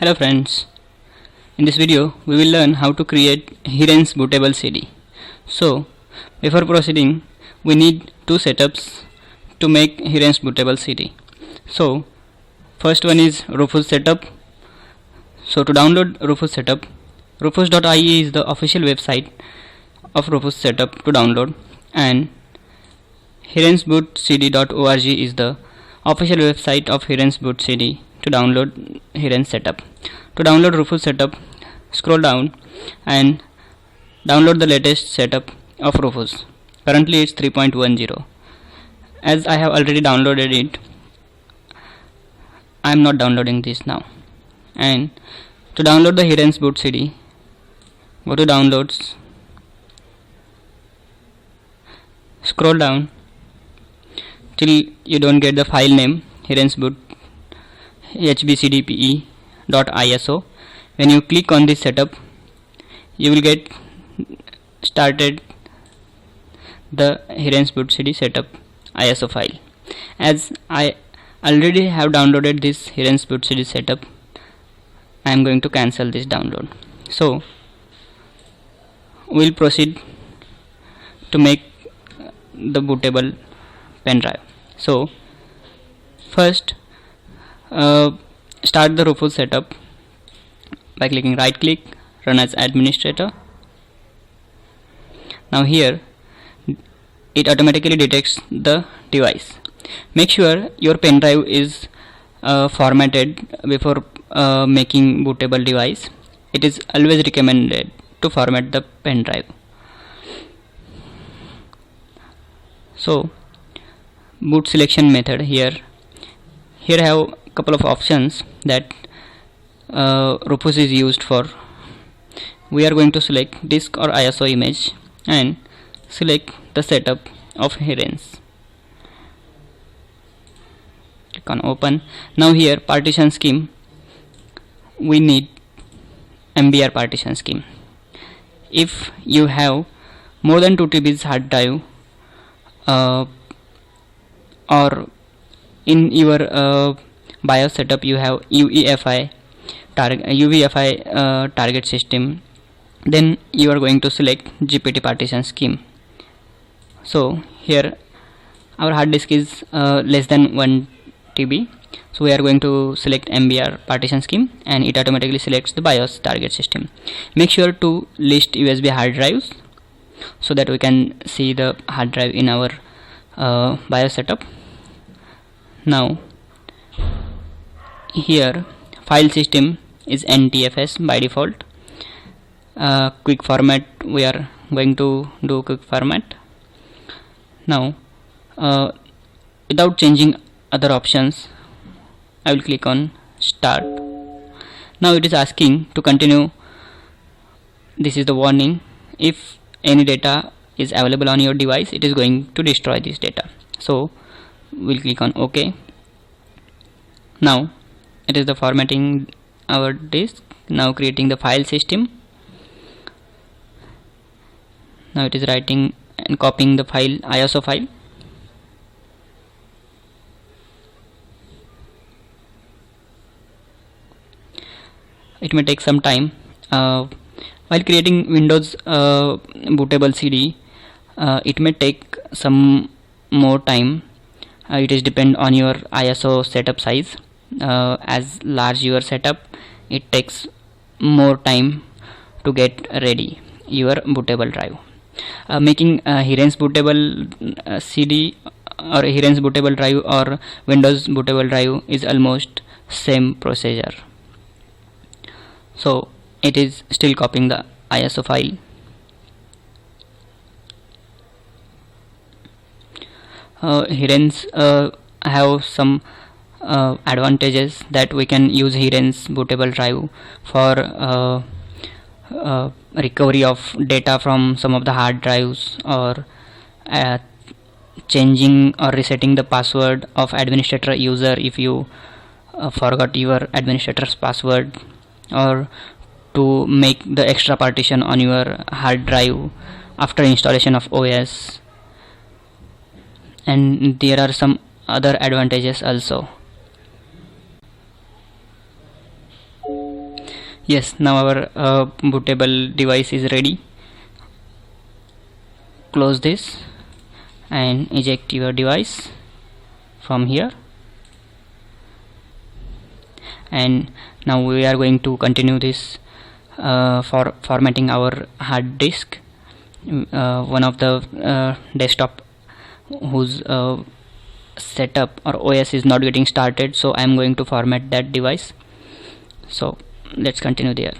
Hello friends, in this video we will learn how to create Hiren's bootable CD. So before proceeding we need two setups to make Hiren's bootable CD. So first one is Rufus setup. So to download Rufus setup, rufus.ie is the official website of Rufus setup to download, and hirensbootcd.org is the official website of Hiren's boot CD to download Hiren's setup. To download Rufus setup, scroll down and download the latest setup of Rufus. Currently it's 3.10. As I have already downloaded it, I am not downloading this now. And to download the Hiren's boot CD, go to downloads, scroll down till you don't get the file name Hiren's boot hbcdpe.iso. When you click on this setup, you will get started the Hiren's boot CD setup ISO file. As I already have downloaded this Hiren's boot CD setup, I am going to cancel this download. So we'll proceed to make the bootable pen drive. So first start the Rufus setup by clicking right click, run as administrator. Now here it automatically detects the device. Make sure your pen drive is formatted before making bootable device. It is always recommended to format the pen drive. So boot selection method, here I have couple of options that Rufus is used for. We are going to select disk or ISO image and select the setup of Hiren's. Click on open. Now here partition scheme, we need MBR partition scheme. If you have more than 2 TB hard drive or in your BIOS setup you have UEFI target system, then you are going to select GPT partition scheme. So here our hard disk is less than 1 TB, so we are going to select MBR partition scheme and it automatically selects the BIOS target system. Make sure to list USB hard drives so that we can see the hard drive in our BIOS setup. Now here file system is NTFS by default. Quick format, we are going to do quick format. Now without changing other options, I will click on start. Now it is asking to continue. This is the warning: if any data is available on your device, it is going to destroy this data. So we'll click on OK. Now it is the formatting our disk, now creating the file system. Now it is writing and copying the file ISO file. It may take some time. While creating Windows bootable CD, it may take some more time. It is depend on your ISO setup size. As large your setup, it takes more time to get ready your bootable drive. Making Hiren's bootable CD or Hiren's bootable drive or Windows bootable drive is almost same procedure. So it is still copying the ISO file. Hiren's have some advantages that we can use Hiren's bootable drive for recovery of data from some of the hard drives, or changing or resetting the password of administrator user if you forgot your administrator's password, or to make the extra partition on your hard drive after installation of OS. And there are some other advantages also. Yes, now our bootable device is ready. Close this and eject your device from here. And now we are going to continue this for formatting our hard disk. One of the desktop whose setup or OS is not getting started, so I am going to format that device. So let's continue there.